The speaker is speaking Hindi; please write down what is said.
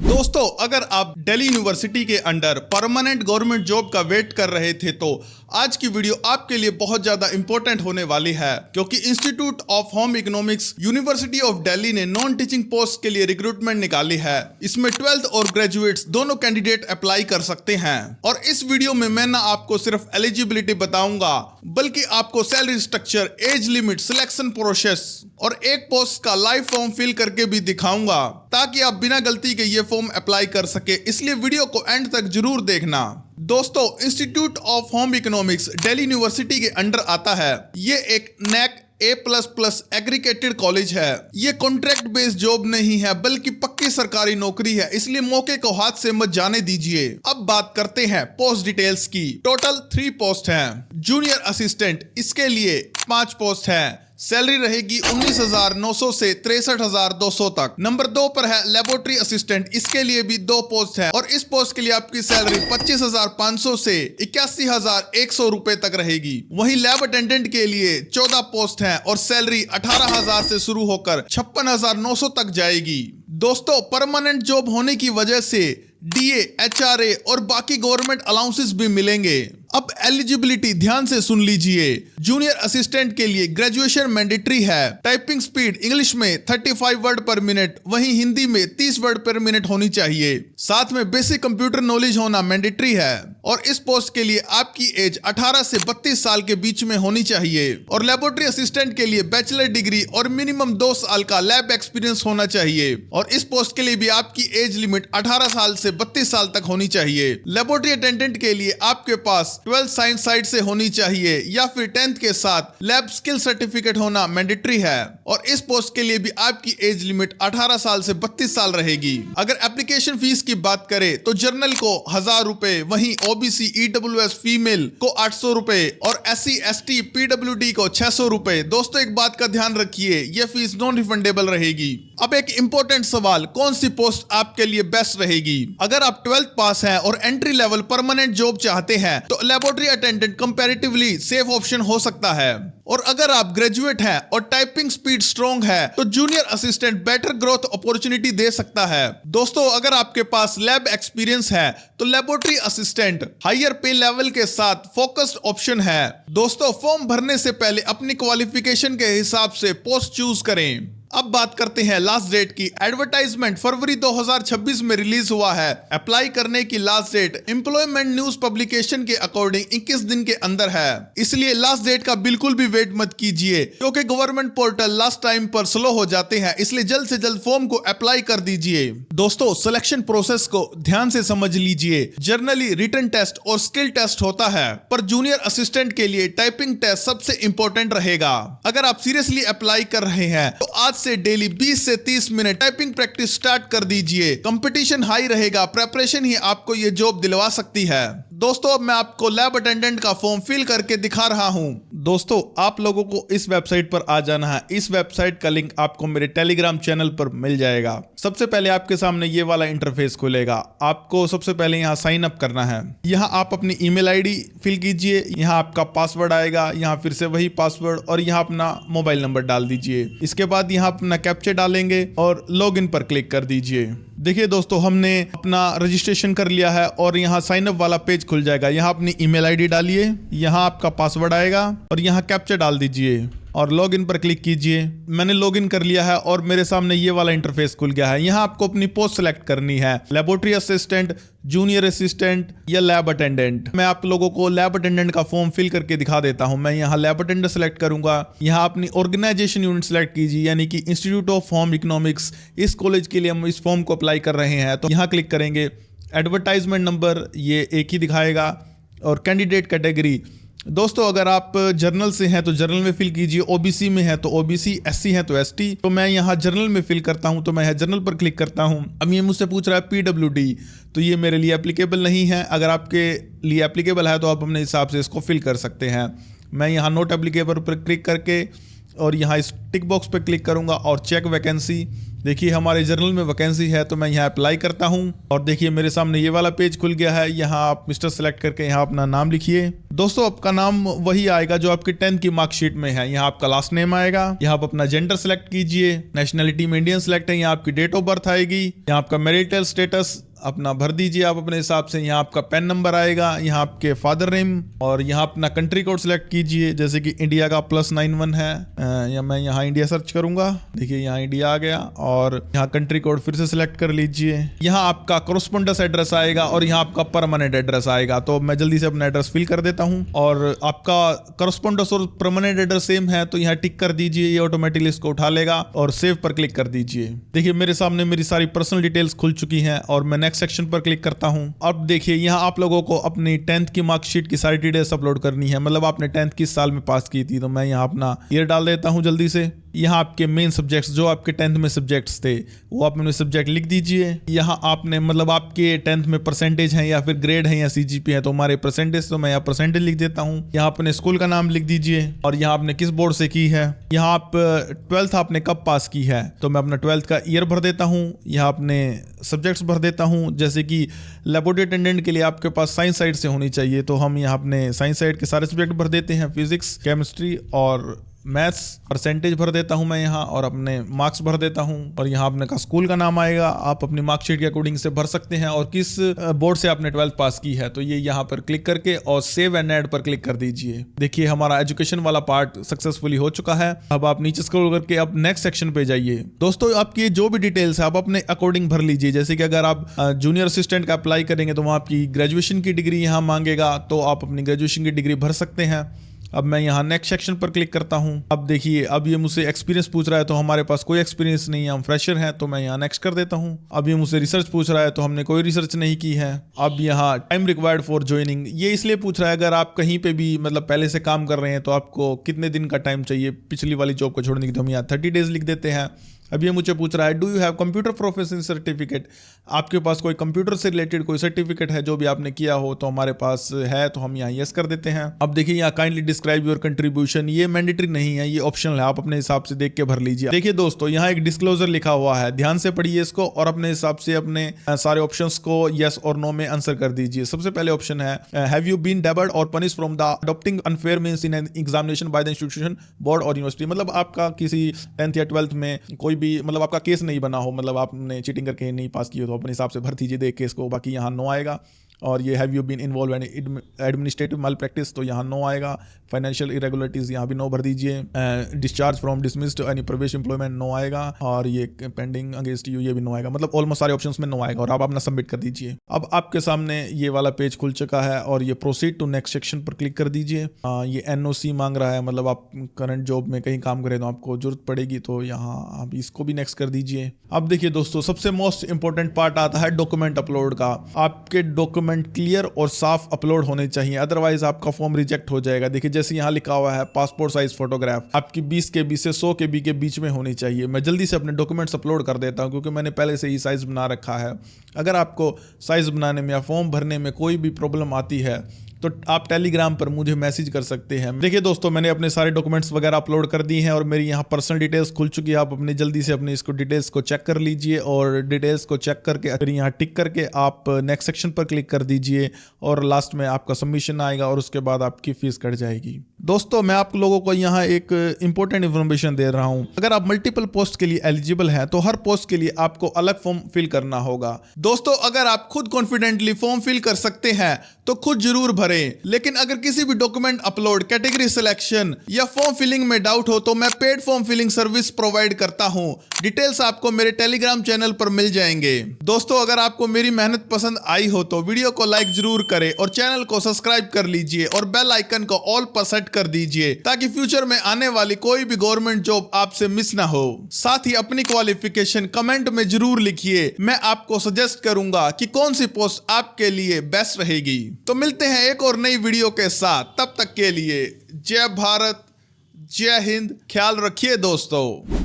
दोस्तों, अगर आप दिल्ली यूनिवर्सिटी के अंडर परमानेंट गवर्नमेंट जॉब का वेट कर रहे थे तो आज की वीडियो आपके लिए बहुत ज्यादा इंपॉर्टेंट होने वाली है, क्योंकि institute of home economics university of Delhi ने नॉन टीचिंग पोस्ट के लिए रिक्रूटमेंट निकाली है। इसमें 12th और ग्रेजुएट्स दोनों कैंडिडेट अप्लाई कर सकते हैं। और इस वीडियो में मैं ना आपको सिर्फ एलिजिबिलिटी बताऊंगा, बल्कि आपको salary structure, age limit, selection process और एक पोस्ट का लाइव फॉर्म फिल करके भी दिखाऊंगा, ताकि आप बिना गलती के ये फॉर्म अप्लाई कर सके। इसलिए वीडियो को एंड तक जरूर देखना। दोस्तों, institute of home economics Delhi university के अंडर आता है। ये एक NAC A++ एग्रीगेटेड कॉलेज है। ये कॉन्ट्रैक्ट बेस्ड जॉब नहीं है, बल्कि पक्की सरकारी नौकरी है, इसलिए मौके को हाथ से मत जाने दीजिए। अब बात करते हैं पोस्ट डिटेल्स की। टोटल 3 पोस्ट हैं। जूनियर असिस्टेंट, इसके लिए 5 पोस्ट हैं। सैलरी रहेगी 19,900 से 63,200 तक। नंबर 2 पर है लेबोरेटरी असिस्टेंट, इसके लिए भी 2 पोस्ट है और इस पोस्ट के लिए आपकी सैलरी 25,500 से 81,100 रुपए तक रहेगी। वहीं लैब अटेंडेंट के लिए 14 पोस्ट है और सैलरी 18,000 से शुरू होकर 56,900 तक जाएगी। दोस्तों, परमानेंट जॉब होने की वजह से DA, HRA और बाकी गवर्नमेंट अलाउंसेस भी मिलेंगे। अब एलिजिबिलिटी ध्यान से सुन लीजिए। जूनियर असिस्टेंट के लिए ग्रेजुएशन मैंडेटरी है। टाइपिंग स्पीड इंग्लिश में 35 वर्ड पर मिनट, वहीं हिंदी में 30 वर्ड पर मिनट होनी चाहिए। साथ में बेसिक कंप्यूटर नॉलेज होना मैंडेटरी है। और इस पोस्ट के लिए आपकी एज 18 से 32 साल के बीच में होनी चाहिए। और लेबोरेटरी असिस्टेंट के लिए बैचलर डिग्री और मिनिमम 2 साल का लैब एक्सपीरियंस होना चाहिए। और इस पोस्ट के लिए भी आपकी एज लिमिट 18 साल से 32 साल तक होनी चाहिए। लेबोरेटरी अटेंडेंट के लिए आपके पास 12th साइंस साइड से होनी चाहिए या फिर 10th के साथ लैब स्किल सर्टिफिकेट होना मैंडेटरी है। और इस पोस्ट के लिए भी आपकी एज लिमिट 18 साल से 32 साल रहेगी। अगर एप्लीकेशन फीस की बात करें तो जर्नल को 1000 रुपए, वहीं OBC EWS फीमेल को 800 रुपए और SC ST PWD को 600 रुपए। दोस्तों, एक बात का ध्यान रखिए, यह फीस नॉन रिफंडेबल रहेगी। अब एक इंपॉर्टेंट सवाल, कौन सी पोस्ट आपके लिए बेस्ट रहेगी? अगर आप 12th पास हैं और एंट्री लेवल परमानेंट जॉब चाहते हैं तो laboratory attendant comparatively safe option हो सकता है। और अगर आप ग्रेजुएट हैं और टाइपिंग स्पीड स्ट्रॉन्ग है तो junior assistant better growth opportunity दे सकता है। दोस्तों, अगर आपके पास लैब एक्सपीरियंस है तो लेबोरेटरी असिस्टेंट हायर पे लेवल के साथ फोकस्ड ऑप्शन है। दोस्तों, फॉर्म भरने से पहले अपनी क्वालिफिकेशन के हिसाब से पोस्ट चूज करें। अब बात करते हैं लास्ट डेट की। एडवर्टाइजमेंट फरवरी 2026 में रिलीज हुआ है। अप्लाई करने की last date employment news publication के अकॉर्डिंग 21 दिन के अंदर है। इसलिए लास्ट डेट का बिल्कुल भी वेट मत कीजिए, क्योंकि गवर्नमेंट पोर्टल लास्ट टाइम पर स्लो हो जाते हैं। इसलिए जल्द से जल्द फॉर्म को अप्लाई कर दीजिए। दोस्तों, सिलेक्शन प्रोसेस को ध्यान से समझ लीजिए। जर्नली रिटन टेस्ट और स्किल टेस्ट होता है, पर जूनियर असिस्टेंट के लिए टाइपिंग टेस्ट सबसे इंपॉर्टेंट रहेगा। अगर आप सीरियसली अप्लाई कर रहे हैं तो आज से डेली 20 से 30 मिनट टाइपिंग प्रैक्टिस स्टार्ट कर दीजिए। कंपटीशन हाई रहेगा, प्रिपरेशन ही आपको ये जॉब दिलवा सकती है। दोस्तों, अब मैं आपको लैब अटेंडेंट का फॉर्म फिल करके दिखा रहा हूं। दोस्तों, आप लोगों को इस वेबसाइट पर आ जाना है। इस वेबसाइट का लिंक आपको मेरे टेलीग्राम चैनल पर मिल जाएगा। सबसे पहले आपके सामने ये वाला इंटरफेस खुलेगा। आपको सबसे पहले यहाँ साइन अप करना है। यहाँ आप अपनी ईमेल आईडी फिल कीजिए, यहाँ आपका पासवर्ड आएगा, यहाँ फिर से वही पासवर्ड और यहाँ अपना मोबाइल नंबर डाल दीजिए। इसके बाद यहाँ अपना कैप्चा डालेंगे और लॉगिन पर क्लिक कर दीजिए। देखिए दोस्तों, हमने अपना रजिस्ट्रेशन कर लिया है और यहाँ साइन अप वाला पेज खुल जाएगा। यहाँ अपनी ईमेल आईडी डालिए, यहाँ आपका पासवर्ड आएगा और यहाँ कैप्चा डाल दीजिए और लॉगिन पर क्लिक कीजिए। मैंने लॉगिन कर लिया है और मेरे सामने ये वाला इंटरफेस खुल गया है। यहाँ आपको अपनी पोस्ट सेलेक्ट करनी है, लेबोरेटरी असिस्टेंट, जूनियर असिस्टेंट या लैब अटेंडेंट। मैं आप लोगों को लैब अटेंडेंट का फॉर्म फिल करके दिखा देता हूँ। मैं यहाँ लैब अटेंडेंट सेलेक्ट करूंगा। यहाँ अपनी ऑर्गेनाइजेशन यूनिट सेलेक्ट कीजिए, यानी कि इंस्टीट्यूट ऑफ होम इकोनॉमिक्स। इस कॉलेज के लिए हम इस फॉर्म को अप्लाई कर रहे हैं, तो यहाँ क्लिक करेंगे। एडवर्टाइजमेंट नंबर ये एक ही दिखाएगा और कैंडिडेट कैटेगरी। दोस्तों, अगर आप जर्नल से हैं तो जर्नल में फिल कीजिए, OBC में है तो OBC, SC है तो ST। तो मैं यहाँ जर्नल में फिल करता हूँ, तो मैं यहाँ जर्नल पर क्लिक करता हूँ। अब ये मुझसे पूछ रहा है PWD, तो ये मेरे लिए एप्लीकेबल नहीं है। अगर आपके लिए एप्लीकेबल है तो आप अपने हिसाब से इसको फिल कर सकते हैं। मैं यहाँ नोट एप्लीकेबल पर क्लिक करके और यहाँ इस टिक बॉक्स पर क्लिक करूँगा और चेक वैकेंसी देखिए हमारे जर्नल में वैकेंसी है तो मैं यहाँ अप्लाई करता हूँ और देखिए मेरे सामने ये वाला पेज खुल गया है। यहाँ आप मिस्टर सेलेक्ट करके यहाँ अपना नाम लिखिए। दोस्तों आपका नाम वही आएगा जो आपकी 10th की मार्कशीट में है। यहाँ आपका लास्ट नेम आएगा। यहाँ आप अपना जेंडर सेलेक्ट कीजिए। नेशनलिटी में इंडियन सेलेक्ट है। यहाँ आपकी डेट ऑफ बर्थ आएगी। यहाँ आपका मैरिटल स्टेटस अपना भर दीजिए आप अपने हिसाब से। यहाँ आपका पैन नंबर आएगा। यहाँ आपके फादर नेम और यहाँ अपना कंट्री कोड सेलेक्ट कीजिए, जैसे कि इंडिया का +91 है या मैं यहाँ इंडिया सर्च करूंगा। देखिए यहाँ इंडिया आ गया और यहाँ कंट्री कोड फिर से सिलेक्ट कर लीजिए। यहाँ आपका कोरस्पोंडेंस एड्रेस आएगा और यहाँ आपका परमानेंट एड्रेस आएगा। तो मैं जल्दी से अपना एड्रेस फिल कर देता हूँ और आपका कोरस्पोंडेंस और परमानेंट एड्रेस सेम है तो यहाँ टिक कर दीजिए। ये ऑटोमेटिकली इसको उठा लेगा और सेव पर क्लिक कर दीजिए। देखिए मेरे सामने मेरी सारी पर्सनल डिटेल्स खुल चुकी हैं और मैं सेक्शन पर क्लिक करता हूं। अब देखिए यहाँ आप लोगों को अपनी 10th की मार्कशीट की सारी डिटेल्स अपलोड करनी है। मतलब आपने 10th किस साल में पास की थी, तो मैं यहाँ अपना ईयर डाल देता हूं जल्दी से। यहाँ आपके मेन सब्जेक्ट्स जो आपके 10th में सब्जेक्ट्स थे वो आप अपने सब्जेक्ट लिख दीजिए। यहाँ आपने मतलब आपके 10th में परसेंटेज है या फिर ग्रेड है या CGP है तो हमारे परसेंटेज, तो मैं यहाँ परसेंटेज लिख देता हूँ। यहाँ अपने स्कूल का नाम लिख दीजिए और यहाँ आपने किस बोर्ड से की है। यहाँ आप 12th आपने कब पास की है तो मैं अपना 12th का ईयर भर देता हूँ। यहाँ अपने सब्जेक्ट्स भर देता हूँ, जैसे कि लेबोरेटरी अटेंडेंट के लिए आपके पास साइंस साइड से होनी चाहिए तो हम यहाँ अपने साइंस साइड के सारे सब्जेक्ट भर देते हैं। फिजिक्स, केमिस्ट्री और मैथ्स। परसेंटेज भर देता हूं मैं यहाँ और अपने मार्क्स भर देता हूं और यहाँ आपने का स्कूल का नाम आएगा। आप अपनी मार्कशीट के अकॉर्डिंग से भर सकते हैं और किस बोर्ड से आपने 12th पास की है तो ये यहाँ पर क्लिक करके और सेव एंड ऐड पर क्लिक कर दीजिए। देखिए हमारा एजुकेशन वाला पार्ट सक्सेसफुली हो चुका है। अब आप नीचे स्क्रॉल करके अब नेक्स्ट सेक्शन पे जाइए। दोस्तों आपकी जो भी डिटेल्स है आप अपने अकॉर्डिंग भर लीजिए। जैसे कि अगर आप जूनियर असिस्टेंट का अप्लाई करेंगे तो वहाँ आपकी ग्रेजुएशन की डिग्री यहाँ मांगेगा तो आप अपनी ग्रेजुएशन की डिग्री भर सकते हैं। अब मैं यहाँ नेक्स्ट सेक्शन पर क्लिक करता हूँ। अब देखिए अब ये मुझसे एक्सपीरियंस पूछ रहा है तो हमारे पास कोई एक्सपीरियंस नहीं है, हम फ्रेशर हैं तो मैं यहाँ नेक्स्ट कर देता हूँ। अब ये मुझसे रिसर्च पूछ रहा है तो हमने कोई रिसर्च नहीं की है। अब यहाँ टाइम रिक्वायर्ड फॉर ज्वाइनिंग, ये इसलिए पूछ रहा है अगर आप कहीं पे भी मतलब पहले से काम कर रहे हैं तो आपको कितने दिन का टाइम चाहिए पिछली वाली जॉब को छोड़ने की, तो हम यहाँ 30 डेज लिख देते हैं। अब ये मुझे पूछ रहा है do you have computer professional certificate, आपके पास कोई कंप्यूटर से रिलेटेड कोई सर्टिफिकेट है जो भी आपने किया हो तो हमारे पास है तो हम यहाँ यस कर देते हैं। अब देखिए यहाँ काइंडली डिस्क्राइब योर कंट्रीब्यूशन, ये मैंडेटरी नहीं है, ये ऑप्शनल है, आप अपने हिसाब से देख के भर लीजिए। देखिए दोस्तों यहाँ एक डिस्क्लोजर लिखा हुआ है, ध्यान से पढ़िए इसको और अपने हिसाब से अपने सारे ऑप्शंस को यस और नो में आंसर कर दीजिए। सबसे पहले ऑप्शन है हैव यू बीन डेबर्ड और punish from the adopting unfair means in an examination by the institution, board और यूनिवर्सिटी। मतलब आपका किसी 10th या 12th में कोई भी मतलब आपका केस नहीं बना हो, मतलब आपने चीटिंग करके नहीं पास की हो तो अपने हिसाब से भर दीजिए देख के इसको। बाकी यहाँ नो आएगा। और ये have you been involve in administrative malpractice तो यहाँ नो आएगा। फाइनेंशियल इरेगुलरिटीज यहाँ भी नो भर दीजिए। डिस्चार्ज फ्रॉम डिसमिस्ड एनी प्रवेश एम्प्लॉयमेंट नो आएगा और ये पेंडिंग अगेंस्ट यू ये भी नो आएगा। मतलब ऑलमोस्ट सारे ऑप्शंस में नो आएगा और आप अपना सबमिट कर दीजिए। अब आपके सामने ये वाला पेज खुल चुका है और ये प्रोसीड टू नेक्स्ट सेक्शन पर क्लिक कर दीजिए। ये NOC मांग रहा है, मतलब आप करंट जॉब में कहीं काम करें तो आपको जरूरत पड़ेगी तो यहाँ आप इसको भी नेक्स्ट कर दीजिए। अब देखिए दोस्तों सबसे मोस्ट इंपॉर्टेंट पार्ट आता है डॉक्यूमेंट अपलोड का। आपके डॉक्यूमेंट क्लियर और साफ अपलोड होने चाहिए, अदरवाइज आपका फॉर्म रिजेक्ट हो जाएगा। देखिए जैसे यहाँ लिखा हुआ है पासपोर्ट साइज फोटोग्राफ आपकी 20 KB से 100 KB के बीच में होनी चाहिए। मैं जल्दी से अपने डॉक्यूमेंट्स अपलोड कर देता हूँ क्योंकि मैंने पहले से ही साइज बना रखा है। अगर आपको साइज बनाने में या फॉर्म भरने में कोई भी प्रॉब्लम आती है तो आप टेलीग्राम पर मुझे मैसेज कर सकते हैं। देखिए दोस्तों मैंने अपने सारे डॉक्यूमेंट्स वगैरह अपलोड कर दिए हैं और मेरी यहाँ पर्सनल डिटेल्स खुल चुकी है। आप अपने जल्दी से अपने इसको डिटेल्स को चेक कर लीजिए और डिटेल्स को चेक करके अगर यहाँ टिक करके आप नेक्स्ट सेक्शन पर क्लिक कर दीजिए और लास्ट में आपका सबमिशन आएगा और उसके बाद आपकी फीस कट जाएगी। दोस्तों मैं आप लोगों को यहाँ एक इंपॉर्टेंट इन्फॉर्मेशन दे रहा हूँ। अगर आप मल्टीपल पोस्ट के लिए एलिजिबल हैं तो हर पोस्ट के लिए आपको अलग फॉर्म फिल करना होगा। दोस्तों अगर आप खुद कॉन्फिडेंटली फॉर्म फिल कर सकते हैं तो खुद जरूर भरें, लेकिन अगर किसी भी डॉक्यूमेंट अपलोड, कैटेगरी सिलेक्शन या फॉर्म फिलिंग में डाउट हो तो मैं paid form filling service provide करता हूं। डिटेल्स आपको मेरे टेलीग्राम चैनल पर मिल जाएंगे। दोस्तों अगर आपको मेरी मेहनत पसंद आई हो तो वीडियो को लाइक जरूर करें और चैनल को सब्सक्राइब कर लीजिए और बेल आइकन को ऑल पर सेट कर दीजिए ताकि फ्यूचर में आने वाली कोई भी गवर्नमेंट जॉब आपसे मिस ना हो। साथ ही अपनी क्वालिफिकेशन कमेंट में जरूर लिखिए, मैं आपको सजेस्ट करूंगा कि कौन सी पोस्ट आपके लिए बेस्ट रहेगी। तो मिलते हैं एक और नई वीडियो के साथ, तब तक के लिए जय भारत, जय हिंद, ख्याल रखिए दोस्तों।